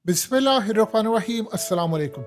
बिस्मिल्लाहिर्रहमानिर्रहीम अस्सलाम वालेकुम।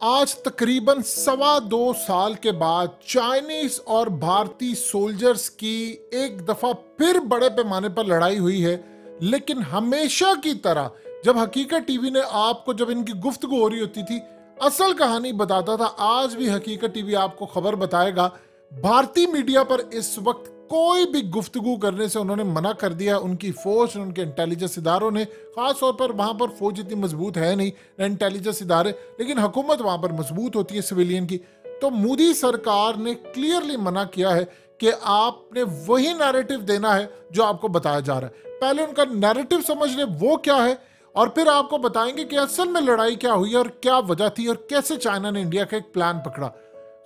आज तकरीबन 2.25 साल के बाद चाइनीज और भारतीय सोल्जर्स की एक दफ़ा फिर बड़े पैमाने पर लड़ाई हुई है। लेकिन हमेशा की तरह जब हकीकत टीवी ने आपको जब इनकी गुफ्तगू हो रही होती थी असल कहानी बताता था, आज भी हकीकत टीवी आपको खबर बताएगा। भारतीय मीडिया पर इस वक्त कोई भी गुफ्तगू करने से उन्होंने मना कर दिया। उनकी फौज, उनके इंटेलिजेंस इदारों ने, खास तौर पर वहां पर फौज इतनी मजबूत है नहीं, इंटेलिजेंस इदारे, लेकिन हुकूमत वहां पर मजबूत होती है सिविलियन की। तो मोदी सरकार ने क्लियरली मना किया है कि आपने वही नैरेटिव देना है जो आपको बताया जा रहा है। पहले उनका नैरेटिव समझ ले वो क्या है, और फिर आपको बताएंगे कि असल में लड़ाई क्या हुई और क्या वजह थी और कैसे चाइना ने इंडिया का एक प्लान पकड़ा।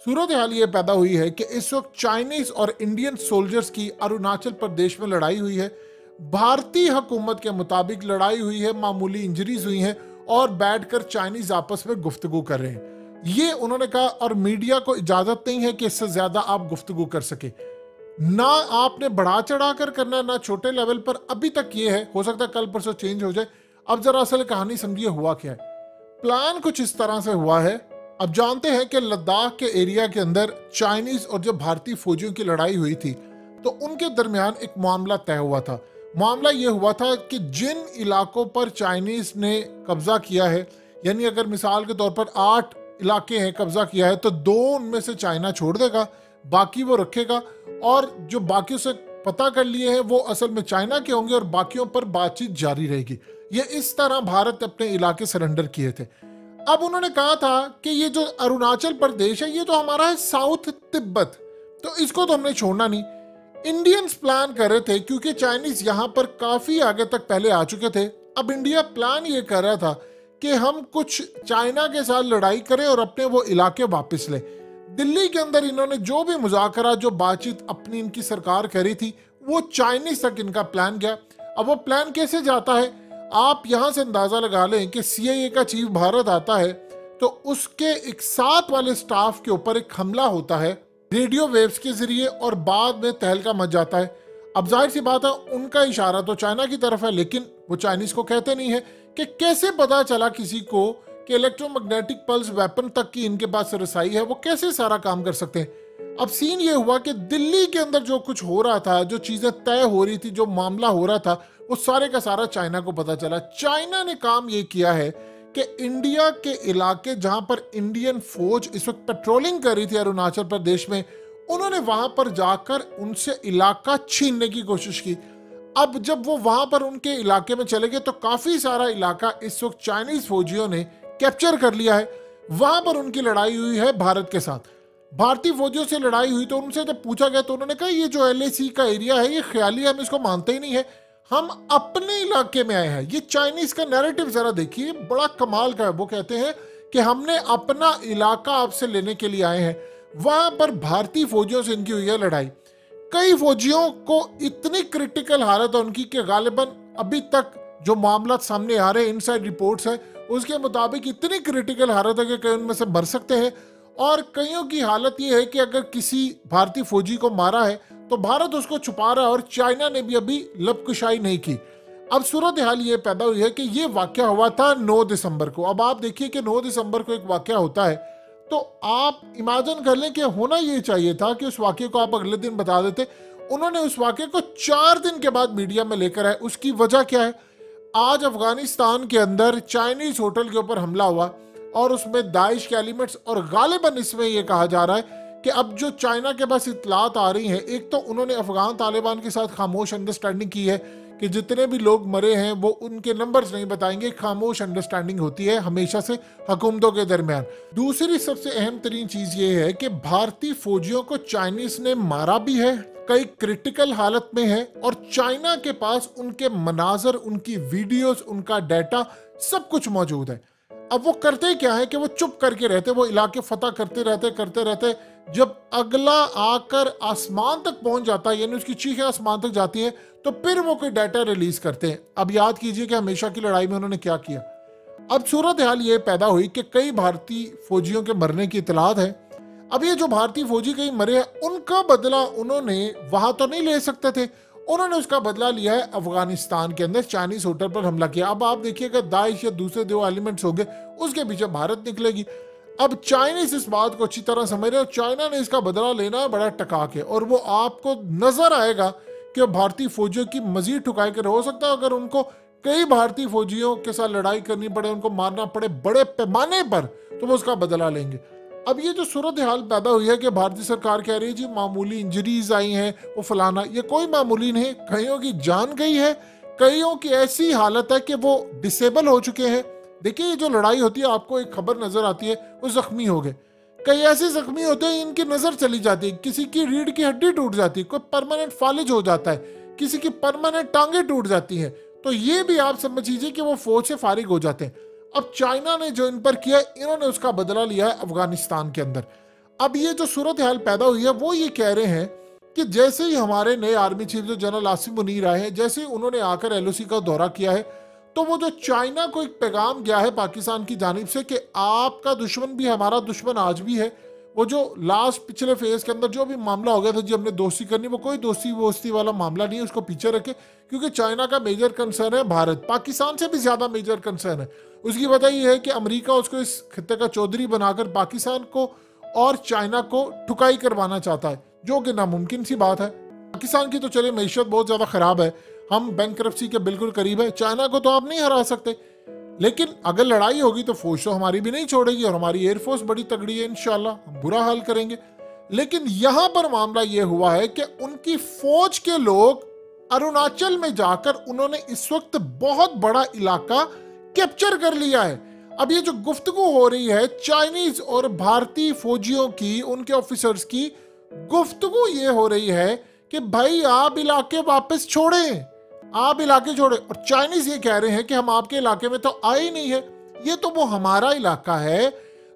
सूरत हाल ये पैदा हुई है कि इस वक्त चाइनीज और इंडियन सोल्जर्स की अरुणाचल प्रदेश में लड़ाई हुई है। भारतीय हुकूमत के मुताबिक लड़ाई हुई है, मामूली इंजरीज हुई हैं और बैठकर चाइनीज आपस में गुफ्तगू कर रहे हैं, ये उन्होंने कहा। और मीडिया को इजाजत नहीं है कि इससे ज्यादा आप गुफ्तगू कर सके। ना आपने बढ़ा चढ़ा कर करना है, ना छोटे लेवल पर। अभी तक ये है, हो सकता है कल परसों चेंज हो जाए। अब जरा असल कहानी समझिए हुआ क्या है। प्लान कुछ इस तरह से हुआ है। अब जानते हैं कि लद्दाख के एरिया के अंदर चाइनीज और जब भारतीय फौजियों की लड़ाई हुई थी तो उनके दरमियान एक मामला तय हुआ था। मामला यह हुआ था कि जिन इलाकों पर चाइनीज ने कब्जा किया है, यानी अगर मिसाल के तौर पर 8 इलाके हैं कब्जा किया है, तो 2 उनमें से चाइना छोड़ देगा, बाकी वो रखेगा। और जो बाकियों से पता कर लिए हैं वो असल में चाइना के होंगे और बाकियों पर बातचीत जारी रहेगी। ये इस तरह भारत अपने इलाके सरेंडर किए थे। अब उन्होंने कहा था कि ये जो अरुणाचल प्रदेश है ये तो हमारा है साउथ तिब्बत, तो इसको तो हमने छोड़ना नहीं। इंडियंस प्लान कर रहे थे क्योंकि चाइनीज यहां पर काफी आगे तक पहले आ चुके थे। अब इंडिया प्लान ये कर रहा था कि हम कुछ चाइना के साथ लड़ाई करें और अपने वो इलाके वापस लें। दिल्ली के अंदर इन्होंने जो भी मुज़ाकरा, जो बातचीत अपनी इनकी सरकार करी थी, वो चाइनीज तक इनका प्लान गया। अब वो प्लान कैसे जाता है, आप यहां से अंदाजा लगा लें कि सीआईए का चीफ भारत आता है तो उसके एक साथ वाले स्टाफ के ऊपर एक हमला होता है रेडियो वेव्स के जरिए और बाद में तहलका मच जाता है। अब जाहिर सी बात है उनका इशारा तो चाइना की तरफ है, लेकिन वो चाइनीज को कहते नहीं है कि कैसे पता चला किसी को कि इलेक्ट्रोमैग्नेटिक पल्स वेपन तक की इनके पास रसाई है, वो कैसे सारा काम कर सकते हैं। अब सीन ये हुआ कि दिल्ली के अंदर जो कुछ हो रहा था, जो चीजें तय हो रही थी, जो मामला हो रहा था, वो सारे का सारा चाइना को पता चला। चाइना ने काम ये किया है कि इंडिया के इलाके जहां पर इंडियन फौज इस वक्त पेट्रोलिंग कर रही थी अरुणाचल प्रदेश में, उन्होंने वहां पर जाकर उनसे इलाका छीनने की कोशिश की। अब जब वो वहां पर उनके इलाके में चले गए तो काफी सारा इलाका इस वक्त चाइनीज फौजियों ने कैप्चर कर लिया है। वहां पर उनकी लड़ाई हुई है भारत के साथ। भारतीय फौजियों से लड़ाई हुई तो उनसे जब पूछा गया तो उन्होंने कहा ये जो एलएसी का एरिया है ये ख्याली, हम इसको मानते ही नहीं है, हम अपने इलाके में आए हैं। ये चाइनीज का नैरेटिव जरा देखिए, बड़ा कमाल का है। वो कहते हैं कि हमने अपना इलाका आपसे लेने के लिए आए हैं। वहां पर भारतीय फौजियों से इनकी हुई है लड़ाई। कई फौजियों को इतनी क्रिटिकल हालत है उनकी कि गालिबन अभी तक जो मामला सामने आ रहे हैं, इनसाइड रिपोर्ट्स है, उसके मुताबिक इतनी क्रिटिकल हालत है कि कई उनमें से मर सकते हैं। और कईयों की हालत ये है कि अगर किसी भारतीय फौजी को मारा है तो भारत उसको छुपा रहा है और चाइना ने भी अभी लपकुशाई नहीं की। अब सूरत हाल ये पैदा हुई है कि ये वाकया हुआ था 9 दिसंबर को। अब आप देखिए कि 9 दिसंबर को एक वाकया होता है तो आप इमेजिन कर लें कि होना ये चाहिए था कि उस वाकये को आप अगले दिन बता देते। उन्होंने उस वाकये को 4 दिन के बाद मीडिया में लेकर आए। उसकी वजह क्या है, आज अफगानिस्तान के अंदर चाइनीज होटल के ऊपर हमला हुआ और उसमें दाइश के एलिमेंट्स, और गालिबन इसमें यह कहा जा रहा है कि अब जो चाइना के पास इतलात आ रही हैं, एक तो उन्होंने अफगान तालिबान के साथ खामोश अंडरस्टैंडिंग की है कि जितने भी लोग मरे हैं वो उनके नंबर्स नहीं बताएंगे। खामोश अंडरस्टैंडिंग होती है हमेशा से हुकूमतों के दरमियान। दूसरी सबसे अहम तरीन चीज ये है कि भारतीय फौजियों को चाइनीज ने मारा भी है, कई क्रिटिकल हालत में है, और चाइना के पास उनके मनाजर, उनकी वीडियोस, उनका डाटा सब कुछ मौजूद है। अब वो करते क्या है कि वो चुप करके रहते, वो इलाके फतह करते रहते। जब अगला आकर आसमान तक पहुंच जाता है, यानी उसकी चीखें आसमान तक जाती हैं, तो फिर वो कोई डाटा रिलीज करते हैं। अब याद कीजिए कि हमेशा की लड़ाई में उन्होंने क्या किया। अब सूरत हाल ये पैदा हुई कि कई भारतीय फौजियों के मरने की इतलात है। अब ये जो भारतीय फौजी कहीं मरे हैं उनका बदला उन्होंने वहां तो नहीं ले सकते थे, उन्होंने उसका बदला लिया है अफगानिस्तान के अंदर चाइनीज होटल पर हमला किया। अब आप देखिएगा दाइश या दूसरे दो एलिमेंट्स होंगे, उसके पीछे भारत निकलेगी। अब चाइनीज इस बात को अच्छी तरह समझ रहे हो, चाइना ने इसका बदला लेना है बड़ा टका के, और वो आपको नजर आएगा कि भारतीय फौजियों की मजीद ठुकाई कर, हो सकता है अगर उनको कई भारतीय फौजियों के साथ लड़ाई करनी पड़े, उनको मारना पड़े बड़े पैमाने पर, तो वो उसका बदला लेंगे। अब ये जो सूरत हाल पैदा हुई है कि भारतीय सरकार कह रही है जी मामूली इंजरीज आई हैं, वो फलाना, ये कोई मामूली नहीं, कईयों की जान गई है, कईयों की ऐसी हालत है कि वो डिसेबल हो चुके हैं। देखिए ये जो लड़ाई होती है, आपको एक खबर नजर आती है वो जख्मी हो गए, कई ऐसे जख्मी होते हैं इनकी नजर चली जाती है, किसी की रीढ़ की हड्डी टूट जाती है, कोई परमानेंट फालिज हो जाता है, किसी की परमानेंट टांगे टूट जाती हैं। तो ये भी आप समझ लीजिए कि वो फौज से फारिग हो जाते हैं। अब चाइना ने जो इन पर किया, इन्होंने उसका बदला लिया है अफगानिस्तान के अंदर। अब ये जो सूरत हाल पैदा हुई है, वो ये कह रहे हैं कि जैसे ही हमारे नए आर्मी चीफ जो जनरल आसिम मुनीर आए हैं, जैसे ही उन्होंने आकर एलओसी का दौरा किया है, तो वो जो चाइना को एक पैगाम गया है पाकिस्तान की जानिब से कि आपका दुश्मन भी हमारा दुश्मन आज भी है। वो जो लास्ट पिछले फेज के अंदर जो भी मामला हो गया था जी हमने दोस्ती करनी, वो कोई दोस्ती वोस्ती वाला मामला नहीं है, उसको पीछे रखे, क्योंकि चाइना का मेजर कंसर्न है भारत, पाकिस्तान से भी ज्यादा मेजर कंसर्न है। उसकी वजह यह है कि अमेरिका उसको इस खित्ते का चौधरी बनाकर पाकिस्तान को और चाइना को ठुकाई करवाना चाहता है, जो कि नामुमकिन सी बात है। पाकिस्तान की तो चले मैशत बहुत ज्यादा खराब है, हम बैंकरप्सी के बिल्कुल करीब है, चाइना को तो आप नहीं हरा सकते, लेकिन अगर लड़ाई होगी तो फौज तो हमारी भी नहीं छोड़ेगी, और हमारी एयरफोर्स बड़ी तगड़ी है, इंशाल्लाह हम बुरा हाल करेंगे। लेकिन यहां पर मामला यह हुआ है कि उनकी फौज के लोग अरुणाचल में जाकर उन्होंने इस वक्त बहुत बड़ा इलाका कैप्चर कर लिया है। अब ये जो गुफ्तगू हो रही है चाइनीज और भारतीय फौजियों की, उनके ऑफिसर्स की गुफ्तगू ये हो रही है कि भाई आप इलाके वापस छोड़ें, आप इलाके छोड़े, और चाइनीज ये कह रहे हैं कि हम आपके इलाके में तो आए ही नहीं है, ये तो वो हमारा इलाका है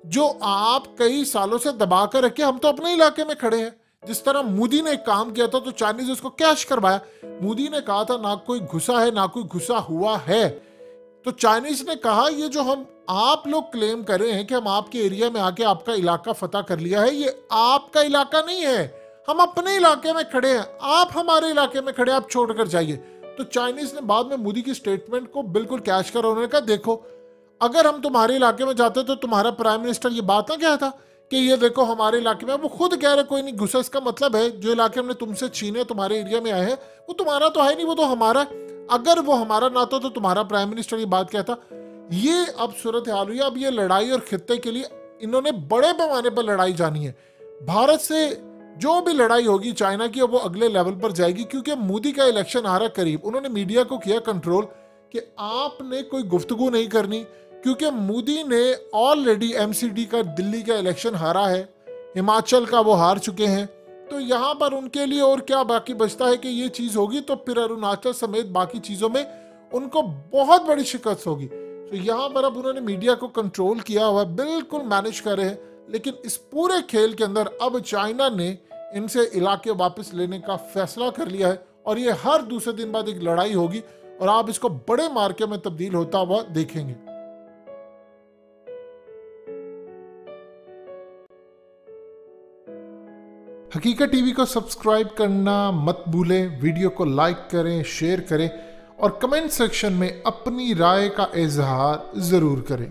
जो आप कई सालों से दबा कर रखे, हम तो अपने इलाके में खड़े हैं। जिस तरह मोदी ने काम किया था तो चाइनीज उसको कैश करवाया, मोदी ने कहा था ना कोई घुसा है ना कोई घुसा हुआ है, तो चाइनीज ने कहा ये जो हम आप लोग क्लेम कर रहे हैं कि हम आपके एरिया में आके आपका इलाका फतह कर लिया है, ये आपका इलाका नहीं है, हम अपने इलाके में खड़े हैं, आप हमारे इलाके में खड़े, आप छोड़कर जाइए। तो चाइनीज ने बाद में मोदी की स्टेटमेंट को बिल्कुल कैश कर, उन्होंने कहा देखो अगर हम तुम्हारे इलाके में जाते तो तुम्हारा प्राइम मिनिस्टर ये बात ना कहता कि ये देखो हमारे इलाके में, वो खुद कह रहे कोई नहीं घुसा, इसका मतलब है जो इलाके हमने तुमसे छीने तुम्हारे एरिया में आए हैं वो तुम्हारा तो है नहीं, वो तो हमारा है। अगर वो हमारा ना तो तुम्हारा प्राइम मिनिस्टर ये बात कहता। ये अब सूरत हाल हुई। अब ये लड़ाई और खित्ते के लिए इन्होंने बड़े पैमाने पर लड़ाई जानी है। भारत से जो भी लड़ाई होगी चाइना की वो अगले लेवल पर जाएगी, क्योंकि मोदी का इलेक्शन आ रहा करीब। उन्होंने मीडिया को किया कंट्रोल कि आपने कोई गुफ्तगू नहीं करनी, क्योंकि मोदी ने ऑलरेडी एमसीडी का दिल्ली का इलेक्शन हारा है, हिमाचल का वो हार चुके हैं, तो यहाँ पर उनके लिए और क्या बाकी बचता है कि ये चीज़ होगी तो फिर अरुणाचल समेत बाकी चीज़ों में उनको बहुत बड़ी शिकस्त होगी। तो यहाँ पर अब उन्होंने मीडिया को कंट्रोल किया हुआ, बिल्कुल मैनेज कर रहे हैं। लेकिन इस पूरे खेल के अंदर अब चाइना ने इनसे इलाके वापस लेने का फैसला कर लिया है, और ये हर दूसरे दिन बाद एक लड़ाई होगी और आप इसको बड़े मार्के में तब्दील होता हुआ देखेंगे। हकीकत टीवी को सब्सक्राइब करना मत भूलें, वीडियो को लाइक करें, शेयर करें और कमेंट सेक्शन में अपनी राय का इजहार जरूर करें।